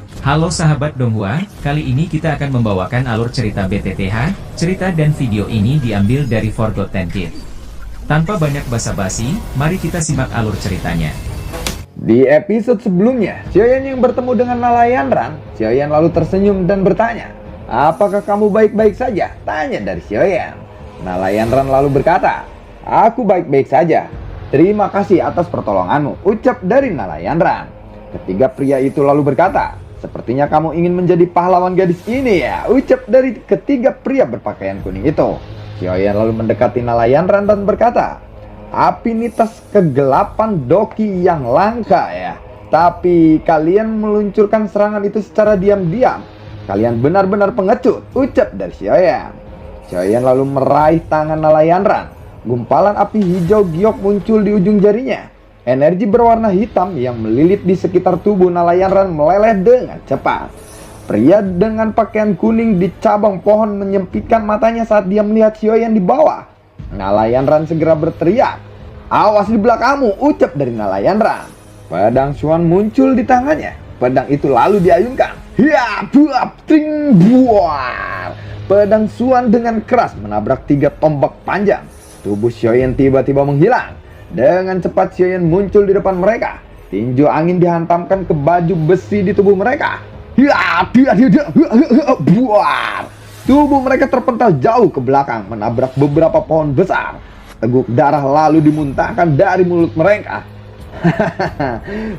Halo sahabat Donghua, kali ini kita akan membawakan alur cerita BTTH. Cerita dan video ini diambil dari Forgotten Kid. Tanpa banyak basa-basi, mari kita simak alur ceritanya. Di episode sebelumnya, Xiaoyan yang bertemu dengan Nalayanran. Xiaoyan lalu tersenyum dan bertanya, "Apakah kamu baik-baik saja?" Tanya dari Xiaoyan. Nalayanran lalu berkata, "Aku baik-baik saja. Terima kasih atas pertolonganmu," ucap dari Nalayanran. Ketiga pria itu lalu berkata, "Sepertinya kamu ingin menjadi pahlawan gadis ini ya," ucap dari ketiga pria berpakaian kuning itu. Xiaoyan lalu mendekati Nalayanran dan berkata, "Apinitas kegelapan Doki yang langka ya. Tapi kalian meluncurkan serangan itu secara diam-diam. Kalian benar-benar pengecut," ucap dari Xiaoyan. Xiaoyan lalu meraih tangan Nalayanran. Gumpalan api hijau giok muncul di ujung jarinya. Energi berwarna hitam yang melilit di sekitar tubuh Nalayanran meleleh dengan cepat. Pria dengan pakaian kuning di cabang pohon menyempitkan matanya saat dia melihat Xiaoyan di bawah. Nalayanran segera berteriak, "Awas di belakangmu," ucap dari Nalayanran. Pedang Xuan muncul di tangannya. Pedang itu lalu diayunkan. Hia, buap, tring, buar. Pedang Xuan dengan keras menabrak 3 tombak panjang. Tubuh Xiaoyan tiba-tiba menghilang. Dengan cepat Xiaoyan muncul di depan mereka. Tinju angin dihantamkan ke baju besi di tubuh mereka. Buar. Tubuh mereka terpental jauh ke belakang, menabrak beberapa pohon besar. Seteguk darah lalu dimuntahkan dari mulut mereka.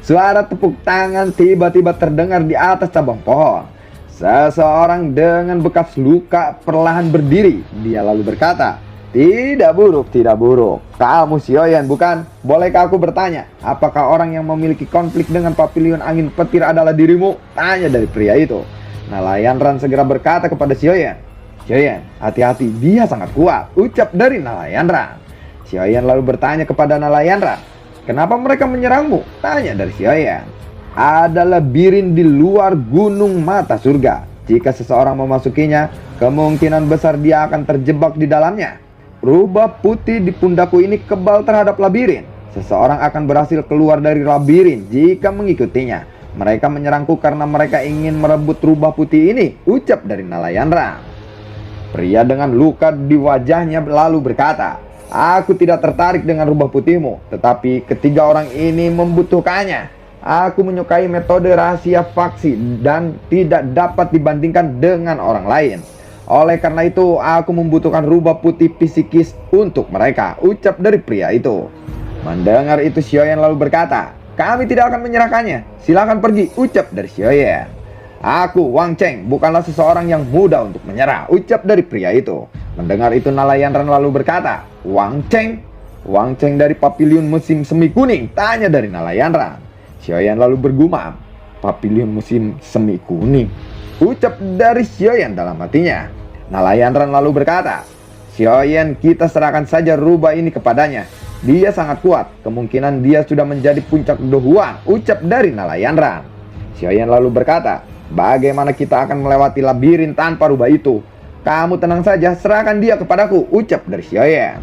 Suara tepuk tangan tiba-tiba terdengar di atas cabang pohon. Seseorang dengan bekas luka perlahan berdiri. Dia lalu berkata, "Tidak buruk, tidak buruk. Kamu Xiaoyan bukan? Bolehkah aku bertanya, apakah orang yang memiliki konflik dengan papilion angin petir adalah dirimu?" Tanya dari pria itu. Nalayanran segera berkata kepada Xiaoyan, "Xiaoyan, hati-hati, dia sangat kuat," ucap dari Nalayanran. Xiaoyan lalu bertanya kepada Nalayanran, "Kenapa mereka menyerangmu?" Tanya dari Xiaoyan. "Ada labirin di luar gunung mata surga. Jika seseorang memasukinya, kemungkinan besar dia akan terjebak di dalamnya. Rubah putih di pundakku ini kebal terhadap labirin. Seseorang akan berhasil keluar dari labirin jika mengikutinya. Mereka menyerangku karena mereka ingin merebut rubah putih ini," ucap dari Nalayanran. Pria dengan luka di wajahnya lalu berkata, "Aku tidak tertarik dengan rubah putihmu, tetapi ketiga orang ini membutuhkannya. Aku menyukai metode rahasia faksi dan tidak dapat dibandingkan dengan orang lain. Oleh karena itu, aku membutuhkan rubah putih psikis untuk mereka," ucap dari pria itu. Mendengar itu Xiaoyan lalu berkata, "Kami tidak akan menyerahkannya. Silakan pergi," ucap dari Xiaoyan. "Aku Wang Cheng bukanlah seseorang yang mudah untuk menyerah," ucap dari pria itu. Mendengar itu Nalayanran lalu berkata, "Wang Cheng? Wang Cheng dari Papilion Musim Semi Kuning?" Tanya dari Nalayanran. Xiaoyan lalu bergumam, "Papilion Musim Semi Kuning?" ucap dari Xiaoyan dalam hatinya. Nalayanran lalu berkata, "Xiaoyan, kita serahkan saja rubah ini kepadanya. Dia sangat kuat. Kemungkinan dia sudah menjadi puncak Dohuang," ucap dari Nalayanran. Xiaoyan lalu berkata, "Bagaimana kita akan melewati labirin tanpa rubah itu? Kamu tenang saja, serahkan dia kepadaku," ucap dari Xiaoyan.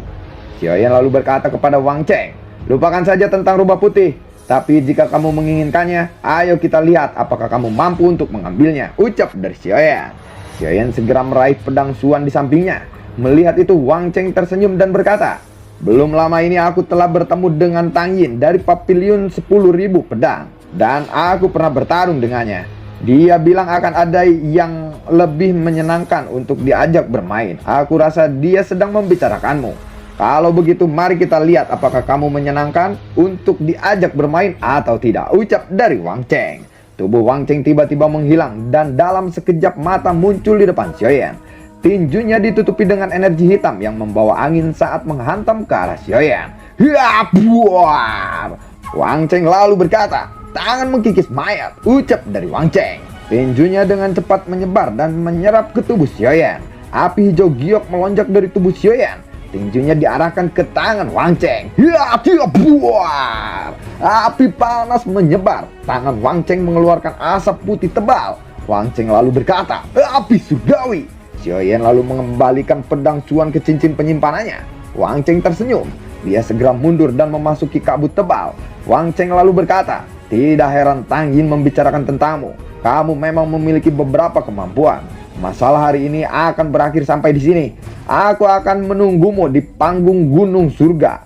Xiaoyan lalu berkata kepada Wang Cheng, "Lupakan saja tentang rubah putih. Tapi jika kamu menginginkannya, ayo kita lihat apakah kamu mampu untuk mengambilnya," ucap dari Xiaoyan. Xiaoyan segera meraih pedang Xuan di sampingnya. Melihat itu Wang Cheng tersenyum dan berkata, "Belum lama ini aku telah bertemu dengan Tang Yin dari Papilion 10.000 pedang. Dan aku pernah bertarung dengannya. Dia bilang akan ada yang lebih menyenangkan untuk diajak bermain. Aku rasa dia sedang membicarakanmu. Kalau begitu mari kita lihat apakah kamu menyenangkan untuk diajak bermain atau tidak," ucap dari Wang Cheng. Tubuh Wang Cheng tiba-tiba menghilang dan dalam sekejap mata muncul di depan Xiaoyan. Tinjunya ditutupi dengan energi hitam yang membawa angin saat menghantam ke arah Xiaoyan. Hia, buar! Wang Cheng lalu berkata, "Tangan mengkikis mayat," ucap dari Wang Cheng. Tinjunya dengan cepat menyebar dan menyerap ke tubuh Xiaoyan. Api hijau giok melonjak dari tubuh Xiaoyan. Tinjunya diarahkan ke tangan Wang Cheng. Hia, buar! Api panas menyebar. Tangan Wang Cheng mengeluarkan asap putih tebal. Wang Cheng lalu berkata, "Api surgawi!" Xiaoyan lalu mengembalikan pedang Xuan ke cincin penyimpanannya. Wang Cheng tersenyum. Dia segera mundur dan memasuki kabut tebal. Wang Cheng lalu berkata, Tidak heran Tang Yin membicarakan tentangmu. Kamu memang memiliki beberapa kemampuan. Masalah hari ini akan berakhir sampai di sini. Aku akan menunggumu di panggung gunung surga.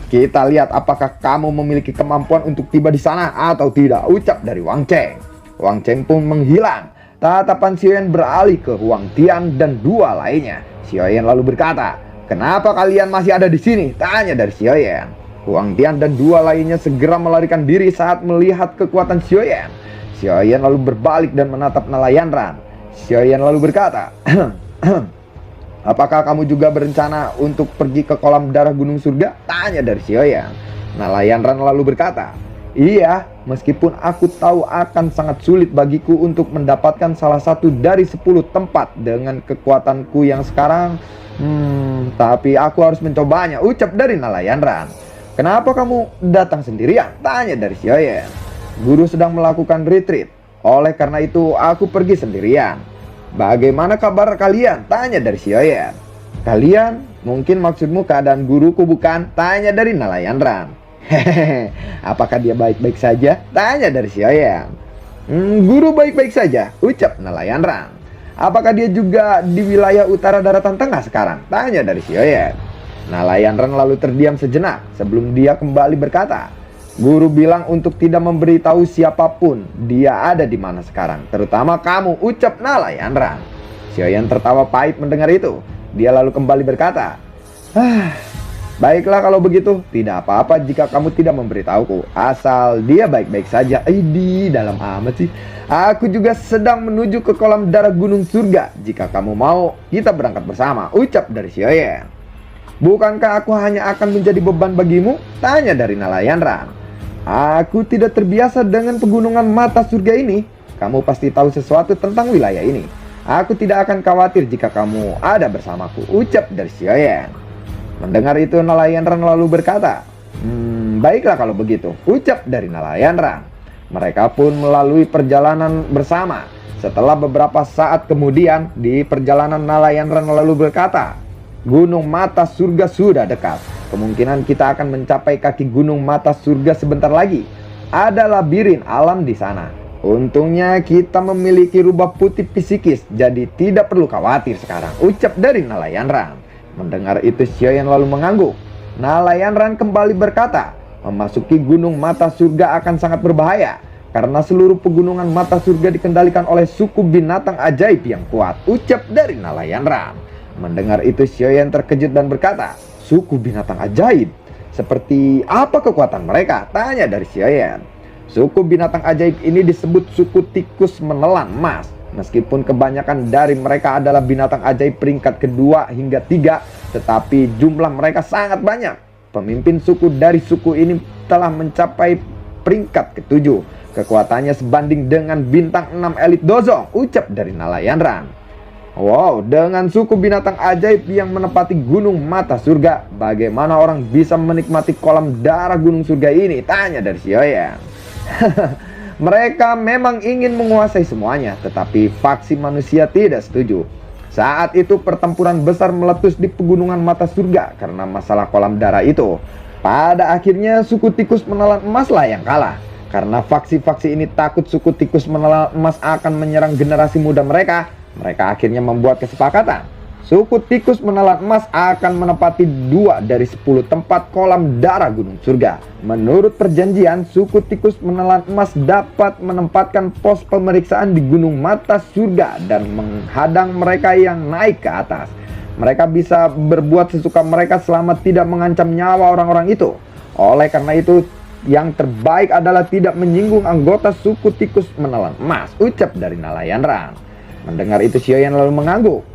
Kita lihat apakah kamu memiliki kemampuan untuk tiba di sana atau tidak, ucap dari Wang Cheng. Wang Cheng pun menghilang. Tatapan Xiaoyan beralih ke Huang Tian dan dua lainnya. Xiaoyan lalu berkata, "Kenapa kalian masih ada di sini?" tanya dari Xiaoyan. Huang Tian dan dua lainnya segera melarikan diri saat melihat kekuatan Xiaoyan. Xiaoyan lalu berbalik dan menatap Nalayan Ran. Xiaoyan lalu berkata, "Apakah kamu juga berencana untuk pergi ke kolam darah gunung surga?" tanya dari Xiaoyan. Nalayan Ran lalu berkata, "Iya, meskipun aku tahu akan sangat sulit bagiku untuk mendapatkan salah satu dari 10 tempat dengan kekuatanku yang sekarang, tapi aku harus mencobanya," ucap dari Nalayan Ran. "Kenapa kamu datang sendirian?" tanya dari Xiaoyan. "Guru sedang melakukan retreat, oleh karena itu aku pergi sendirian." "Bagaimana kabar kalian?" tanya dari Xiaoyan. "Kalian? Mungkin maksudmu keadaan guruku bukan?" tanya dari Nalayan Ran. "Hehehe, apakah dia baik-baik saja?" tanya dari Xiaoyan. Guru baik-baik saja," ucap Nalayan Ran. "Apakah dia juga di wilayah utara daratan tengah sekarang?" tanya dari Xiaoyan. Nalayan Ran lalu terdiam sejenak sebelum dia kembali berkata, "Guru bilang untuk tidak memberitahu siapapun dia ada di mana sekarang, terutama kamu," ucap Nalayan Ran. Xiaoyan tertawa pahit mendengar itu. Dia lalu kembali berkata, "Baiklah kalau begitu, tidak apa-apa jika kamu tidak memberitahuku, asal dia baik-baik saja." Dalam amat sih. "Aku juga sedang menuju ke kolam darah gunung surga. Jika kamu mau, kita berangkat bersama," ucap dari Xiaoyan. "Bukankah aku hanya akan menjadi beban bagimu?" tanya dari Nalayan Ran. "Aku tidak terbiasa dengan pegunungan mata surga ini. Kamu pasti tahu sesuatu tentang wilayah ini. Aku tidak akan khawatir jika kamu ada bersamaku," ucap dari Xiaoyan. Mendengar itu Nalayan Ran lalu berkata, "Baiklah kalau begitu," ucap dari Nalayan Ran. Mereka pun melalui perjalanan bersama. Setelah beberapa saat kemudian, di perjalanan Nalayan Ran lalu berkata, "Gunung mata surga sudah dekat. Kemungkinan kita akan mencapai kaki gunung mata surga sebentar lagi. Ada labirin alam di sana. Untungnya kita memiliki rubah putih psikis, jadi tidak perlu khawatir sekarang," ucap dari Nalayan Ran. Mendengar itu Xiaoyan lalu mengangguk. Nalayan Ran kembali berkata, "Memasuki gunung mata surga akan sangat berbahaya, karena seluruh pegunungan mata surga dikendalikan oleh suku binatang ajaib yang kuat," ucap dari Nalayan Ran. Mendengar itu Xiaoyan terkejut dan berkata, "Suku binatang ajaib? Seperti apa kekuatan mereka?" tanya dari Xiaoyan. "Suku binatang ajaib ini disebut suku tikus menelan emas. Meskipun kebanyakan dari mereka adalah binatang ajaib peringkat kedua hingga 3, tetapi jumlah mereka sangat banyak. Pemimpin suku dari suku ini telah mencapai peringkat ke-7. Kekuatannya sebanding dengan bintang 6 elit Dozong," ucap dari Nalayan Ran. "Wow, dengan suku binatang ajaib yang menempati gunung mata surga, bagaimana orang bisa menikmati kolam darah gunung surga ini?" tanya dari Xiaoyan. "Mereka memang ingin menguasai semuanya, tetapi faksi manusia tidak setuju. Saat itu pertempuran besar meletus di pegunungan mata surga karena masalah kolam darah itu. Pada akhirnya suku tikus menelan emaslah yang kalah. Karena faksi-faksi ini takut suku tikus menelan emas akan menyerang generasi muda mereka, mereka akhirnya membuat kesepakatan. Suku tikus menelan emas akan menempati 2 dari 10 tempat kolam darah gunung surga. Menurut perjanjian, suku tikus menelan emas dapat menempatkan pos pemeriksaan di gunung mata surga dan menghadang mereka yang naik ke atas. Mereka bisa berbuat sesuka mereka selama tidak mengancam nyawa orang-orang itu. Oleh karena itu, yang terbaik adalah tidak menyinggung anggota suku tikus menelan emas," ucap dari Nalayan Ran. Mendengar itu Xiaoyan lalu mengangguk.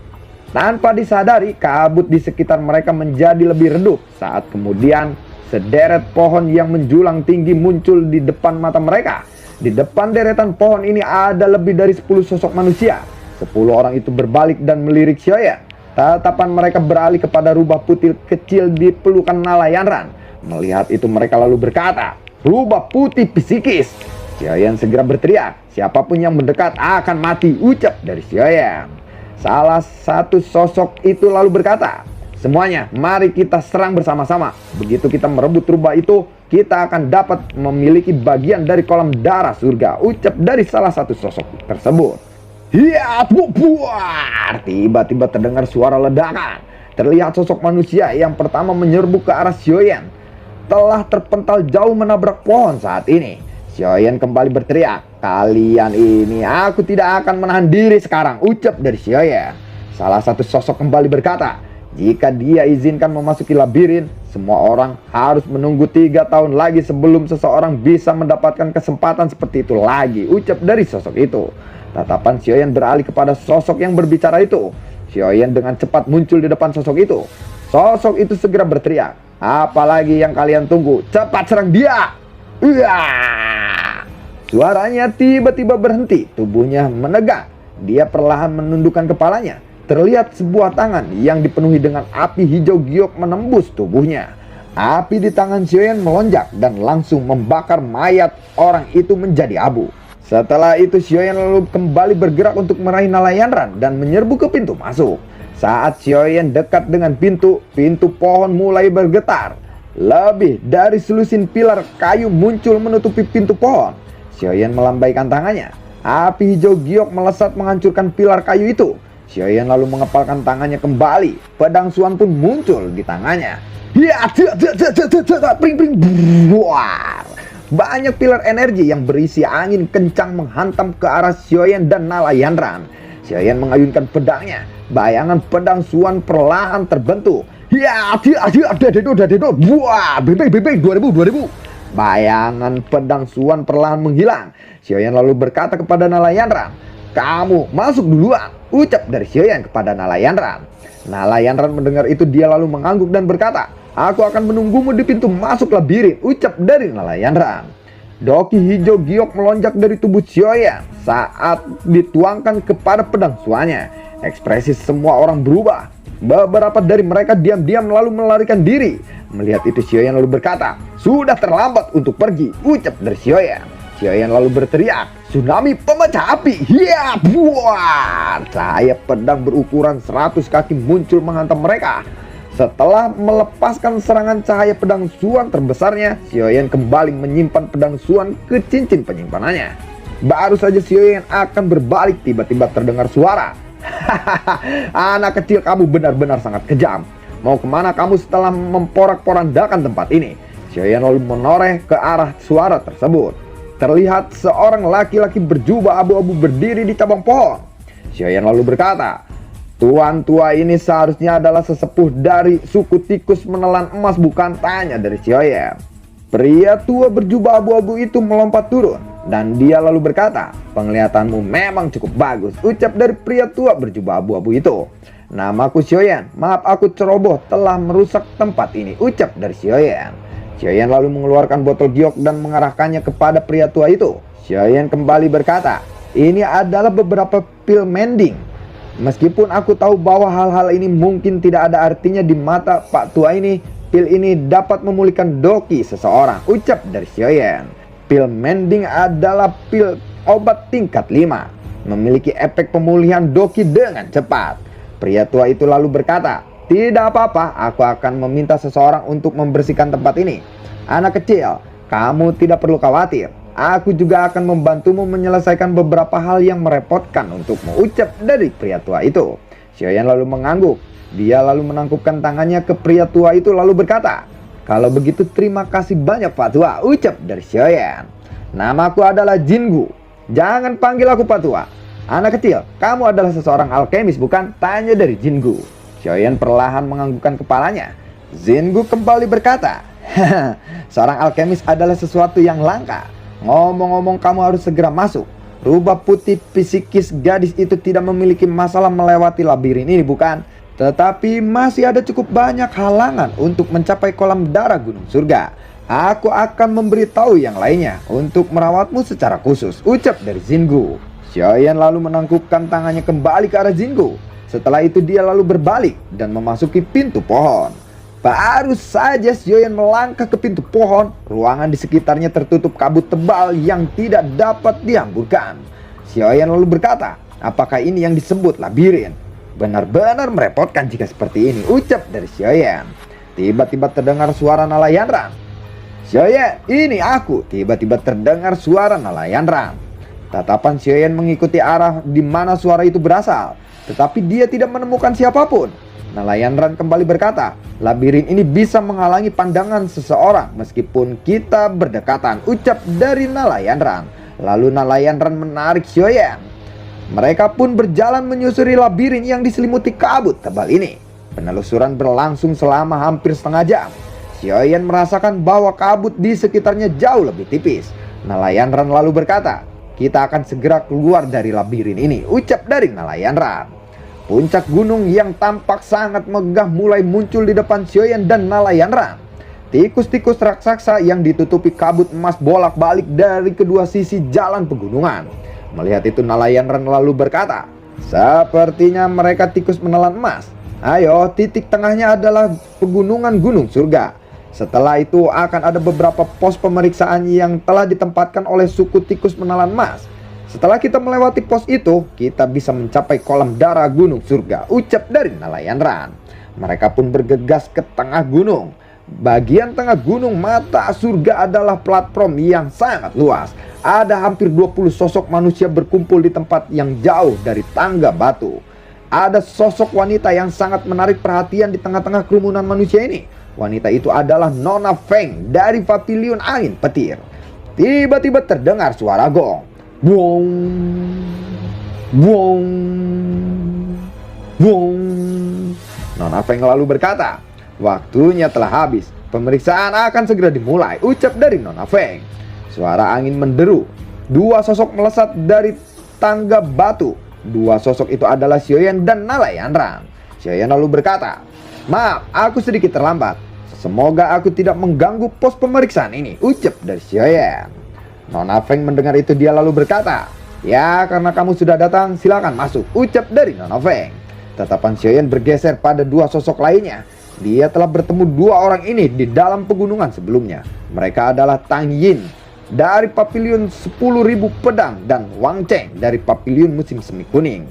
Tanpa disadari, kabut di sekitar mereka menjadi lebih redup saat kemudian sederet pohon yang menjulang tinggi muncul di depan mata mereka. Di depan deretan pohon ini ada lebih dari 10 sosok manusia. 10 orang itu berbalik dan melirik Xiaoyan. Tatapan mereka beralih kepada rubah putih kecil di pelukan Nalayan Ran. Melihat itu mereka lalu berkata, "Rubah putih psikis!" Xiaoyan segera berteriak, "Siapapun yang mendekat akan mati," ucap dari Xiaoyan. Salah satu sosok itu lalu berkata, Semuanya, mari kita serang bersama-sama. Begitu kita merebut rubah itu, kita akan dapat memiliki bagian dari kolam darah surga, ucap dari salah satu sosok tersebut. Hiat buar! Tiba-tiba terdengar suara ledakan. Terlihat sosok manusia yang pertama menyerbu ke arah Xiaoyan telah terpental jauh menabrak pohon saat ini. Xiaoyan kembali berteriak, "Kalian ini, aku tidak akan menahan diri sekarang," ucap dari Xiaoyan. Salah satu sosok kembali berkata, "Jika dia izinkan memasuki labirin, semua orang harus menunggu 3 tahun lagi sebelum seseorang bisa mendapatkan kesempatan seperti itu lagi," ucap dari sosok itu. Tatapan Xiaoyan beralih kepada sosok yang berbicara itu. Xiaoyan dengan cepat muncul di depan sosok itu. Sosok itu segera berteriak, "Apalagi yang kalian tunggu? Cepat serang dia!" Suaranya tiba-tiba berhenti, tubuhnya menegak. Dia perlahan menundukkan kepalanya. Terlihat sebuah tangan yang dipenuhi dengan api hijau giok menembus tubuhnya. Api di tangan Xiaoyan melonjak dan langsung membakar mayat orang itu menjadi abu. Setelah itu Xiaoyan lalu kembali bergerak untuk meraih Nalayanran dan menyerbu ke pintu masuk. Saat Xiaoyan dekat dengan pintu pohon mulai bergetar. Lebih dari selusin pilar kayu muncul menutupi pintu pohon. Xiaoyan melambaikan tangannya. Api hijau giok melesat menghancurkan pilar kayu itu. Xiaoyan lalu mengepalkan tangannya kembali. Pedang Suan pun muncul di tangannya. Banyak pilar energi yang berisi angin kencang menghantam ke arah Xiaoyan dan Nalayanran. Xiaoyan mengayunkan pedangnya. Bayangan pedang Suan perlahan terbentuk. Bebek 2000. Bayangan pedang Suan perlahan menghilang. Xiaoyan lalu berkata kepada Nalayanran, "Kamu masuk duluan," ucap dari Xiaoyan kepada Nalayanran. Nalayanran mendengar itu, dia lalu mengangguk dan berkata, "Aku akan menunggumu di pintu masuk labirin," ucap dari Nalayanran. Doki hijau giok melonjak dari tubuh Xiaoyan saat dituangkan kepada pedang Suannya. Ekspresi semua orang berubah. Beberapa dari mereka diam-diam lalu melarikan diri. Melihat itu Xiaoyan lalu berkata, "Sudah terlambat untuk pergi," ucap dari Xiaoyan. Xiaoyan lalu berteriak, "Tsunami pemecah api!" Buar! Cahaya pedang berukuran 100 kaki muncul menghantam mereka. Setelah melepaskan serangan cahaya pedang Suan terbesarnya, Xiaoyan kembali menyimpan pedang Suan ke cincin penyimpanannya. Baru saja Xiaoyan akan berbalik, tiba-tiba terdengar suara. "Anak kecil, kamu benar-benar sangat kejam. Mau kemana kamu setelah memporak-porandakan tempat ini?" Xiaoyan lalu menoreh ke arah suara tersebut. Terlihat seorang laki-laki berjubah abu-abu berdiri di cabang pohon. Xiaoyan lalu berkata, "Tuan tua ini seharusnya adalah sesepuh dari suku tikus menelan emas, bukan?" tanya dari Xiaoyan. Pria tua berjubah abu-abu itu melompat turun dan dia lalu berkata, "Penglihatanmu memang cukup bagus," ucap dari pria tua berjubah abu-abu itu. "Namaku Xiaoyan, maaf aku ceroboh telah merusak tempat ini," ucap dari Xiaoyan. Xiaoyan lalu mengeluarkan botol giok dan mengarahkannya kepada pria tua itu. Xiaoyan kembali berkata, "Ini adalah beberapa pil mending. Meskipun aku tahu bahwa hal-hal ini mungkin tidak ada artinya di mata Pak tua ini, pil ini dapat memulihkan doki seseorang," ucap dari Xiaoyan. Pil mending adalah pil obat tingkat 5, memiliki efek pemulihan doki dengan cepat. Pria tua itu lalu berkata, "Tidak apa-apa, aku akan meminta seseorang untuk membersihkan tempat ini. Anak kecil, kamu tidak perlu khawatir. Aku juga akan membantumu menyelesaikan beberapa hal yang merepotkan untukmu," ucap dari pria tua itu. Xiaoyan lalu mengangguk. Dia lalu menangkupkan tangannya ke pria tua itu lalu berkata, "Kalau begitu terima kasih banyak Pak Tua," ucap dari Xiaoyan. "Namaku adalah Jingu. Jangan panggil aku Pak Tua." "Anak kecil, kamu adalah seseorang alkemis, bukan?" tanya dari Jingu. Xiaoyan perlahan menganggukkan kepalanya. Jingu kembali berkata, "Seorang alkemis adalah sesuatu yang langka. Ngomong-ngomong, kamu harus segera masuk. Rubah putih psikis gadis itu tidak memiliki masalah melewati labirin ini, bukan? Tetapi masih ada cukup banyak halangan untuk mencapai kolam darah gunung surga. Aku akan memberitahu yang lainnya untuk merawatmu secara khusus," ucap dari Jingu. Xiaoyan lalu menangkupkan tangannya kembali ke arah Jingu. Setelah itu dia lalu berbalik dan memasuki pintu pohon. Baru saja Xiaoyan melangkah ke pintu pohon, ruangan di sekitarnya tertutup kabut tebal yang tidak dapat dihamburkan. Xiaoyan lalu berkata, "Apakah ini yang disebut labirin?" Benar-benar merepotkan jika seperti ini, ucap dari Xiaoyan. Tiba-tiba terdengar suara nelayan Ran. Xiaoyan, ini aku. Tiba-tiba terdengar suara nelayan Ran. Tatapan Xiaoyan mengikuti arah di mana suara itu berasal, tetapi dia tidak menemukan siapapun. Nelayan Ran kembali berkata, labirin ini bisa menghalangi pandangan seseorang meskipun kita berdekatan, ucap dari nelayan Ran. Lalu nelayan Ran menarik Xiaoyan. Mereka pun berjalan menyusuri labirin yang diselimuti kabut tebal ini. Penelusuran berlangsung selama hampir setengah jam. Xiaoyan merasakan bahwa kabut di sekitarnya jauh lebih tipis. Nelayan Ran lalu berkata, kita akan segera keluar dari labirin ini, ucap dari nelayan Ran. Puncak gunung yang tampak sangat megah mulai muncul di depan Xiaoyan dan nelayan Ran. Tikus-tikus raksasa yang ditutupi kabut emas bolak-balik dari kedua sisi jalan pegunungan. Melihat itu nelayan Ran lalu berkata, sepertinya mereka tikus menelan emas. Ayo, titik tengahnya adalah pegunungan gunung surga. Setelah itu akan ada beberapa pos pemeriksaan yang telah ditempatkan oleh suku tikus menelan emas. Setelah kita melewati pos itu, kita bisa mencapai kolam darah gunung surga, ucap dari nelayan Ran. Mereka pun bergegas ke tengah gunung. Bagian tengah gunung mata surga adalah platform yang sangat luas. Ada hampir 20 sosok manusia berkumpul di tempat yang jauh dari tangga batu. Ada sosok wanita yang sangat menarik perhatian di tengah-tengah kerumunan manusia ini. Wanita itu adalah Nona Feng dari pavilion angin petir. Tiba-tiba terdengar suara gong. Wong, wong, wong. Nona Feng lalu berkata, waktunya telah habis. Pemeriksaan akan segera dimulai, ucap dari Nona Feng. Suara angin menderu. Dua sosok melesat dari tangga batu. Dua sosok itu adalah Xiaoyan dan nelayan Ran. Xiaoyan lalu berkata, maaf, aku sedikit terlambat. Semoga aku tidak mengganggu pos pemeriksaan ini, ucap dari Xiaoyan. Nona Feng mendengar itu dia lalu berkata, ya karena kamu sudah datang silakan masuk, ucap dari Nona Feng. Tatapan Xiaoyan bergeser pada dua sosok lainnya. Dia telah bertemu dua orang ini di dalam pegunungan sebelumnya. Mereka adalah Tang Yin dari pavilion 10.000 pedang dan Wang Cheng dari pavilion musim semi kuning.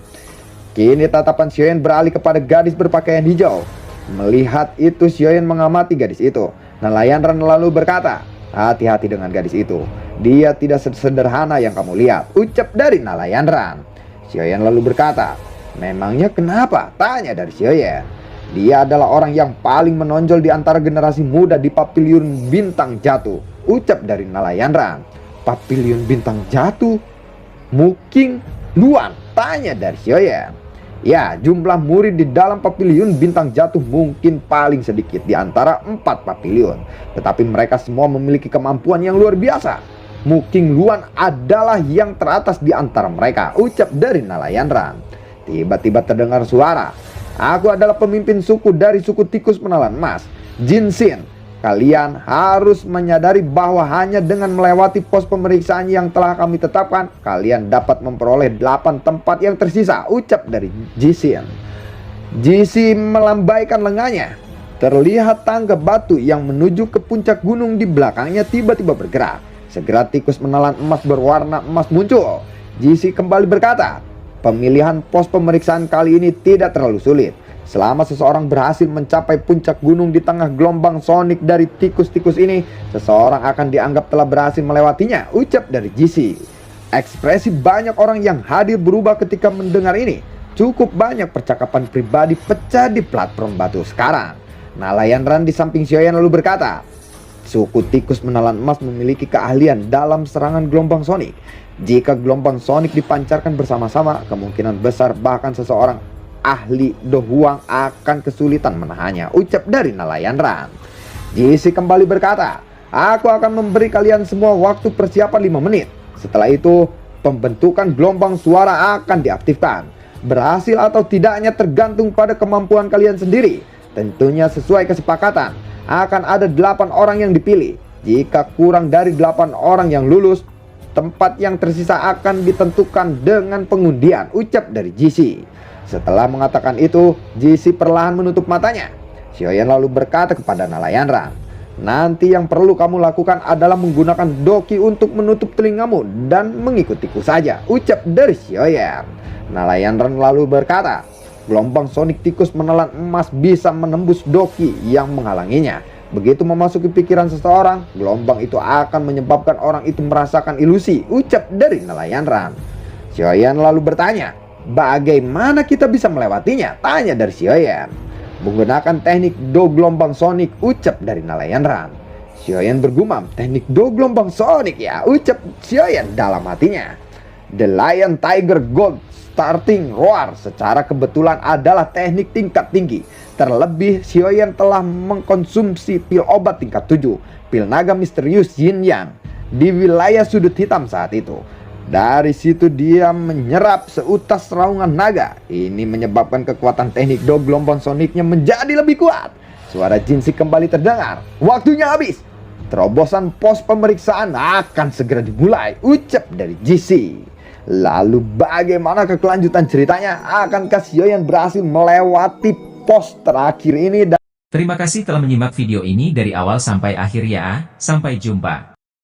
Kini tatapan Xiaoyan beralih kepada gadis berpakaian hijau. Melihat itu Xiaoyan mengamati gadis itu. Nelayan Ran lalu berkata, hati-hati dengan gadis itu. Dia tidak sederhana yang kamu lihat, ucap dari nelayan Ran. Xiaoyan lalu berkata, memangnya kenapa? Tanya dari Xiaoyan. Dia adalah orang yang paling menonjol di antara generasi muda di pavilion bintang jatuh, ucap dari nelayan Ran. Pavilion bintang jatuh? Muking Luan? Tanya dari Xiaoyan. Ya, jumlah murid di dalam pavilion bintang jatuh mungkin paling sedikit di antara 4 pavilion. Tetapi mereka semua memiliki kemampuan yang luar biasa. Muking Luan adalah yang teratas di antara mereka, ucap dari nelayan Ran. Tiba-tiba terdengar suara. Aku adalah pemimpin suku dari suku tikus menelan emas, Jin Xin. Kalian harus menyadari bahwa hanya dengan melewati pos pemeriksaan yang telah kami tetapkan, kalian dapat memperoleh 8 tempat yang tersisa, ucap dari Jixin. Jixin melambaikan lengannya. Terlihat tangga batu yang menuju ke puncak gunung di belakangnya tiba-tiba bergerak. Segera tikus menelan emas berwarna emas muncul. Jixin kembali berkata, pemilihan pos pemeriksaan kali ini tidak terlalu sulit. Selama seseorang berhasil mencapai puncak gunung di tengah gelombang sonik dari tikus-tikus ini, seseorang akan dianggap telah berhasil melewatinya, ucap dari Jixi. Ekspresi banyak orang yang hadir berubah ketika mendengar ini. Cukup banyak percakapan pribadi pecah di platform batu sekarang. Nelayan Ran di samping Xiaoyan lalu berkata, suku tikus menelan emas memiliki keahlian dalam serangan gelombang sonik. Jika gelombang sonik dipancarkan bersama-sama, kemungkinan besar bahkan seseorang ahli dohuang akan kesulitan menahannya, ucap dari nelayan Ran. Jixi kembali berkata, aku akan memberi kalian semua waktu persiapan 5 menit. Setelah itu pembentukan gelombang suara akan diaktifkan. Berhasil atau tidaknya tergantung pada kemampuan kalian sendiri. Tentunya sesuai kesepakatan, akan ada 8 orang yang dipilih. Jika kurang dari 8 orang yang lulus, tempat yang tersisa akan ditentukan dengan pengundian, ucap dari Jixi. Setelah mengatakan itu, Jixi perlahan menutup matanya. Xiaoyan lalu berkata kepada nelayan Ran, nanti yang perlu kamu lakukan adalah menggunakan doki untuk menutup telingamu dan mengikutiku saja, ucap dari Xiaoyan. Nelayan Ran lalu berkata, Gelombang sonik tikus menelan emas bisa menembus Doki yang menghalanginya. Begitu memasuki pikiran seseorang, gelombang itu akan menyebabkan orang itu merasakan ilusi, ucap dari nelayan Ran. Xiaoyan lalu bertanya, bagaimana kita bisa melewatinya? Tanya dari Xiaoyan. Menggunakan teknik do gelombang sonik, ucap dari nelayan Ran. Xiaoyan bergumam, teknik do gelombang sonik ya, ucap Xiaoyan dalam hatinya. The Lion Tiger Gold Starting Roar secara kebetulan adalah teknik tingkat tinggi. Terlebih Xiaoyan telah mengkonsumsi pil obat tingkat 7, pil naga misterius Yin Yang, di wilayah sudut hitam saat itu. Dari situ dia menyerap seutas raungan naga. Ini menyebabkan kekuatan teknik do gelombang soniknya menjadi lebih kuat. Suara Jinsi kembali terdengar. Waktunya habis. Terobosan pos pemeriksaan akan segera dimulai, ucap dari JC. Lalu bagaimana kelanjutan ceritanya? Akankah Xiaoyan berhasil melewati pos terakhir ini? Terima kasih telah menyimak video ini dari awal sampai akhir ya. Sampai jumpa.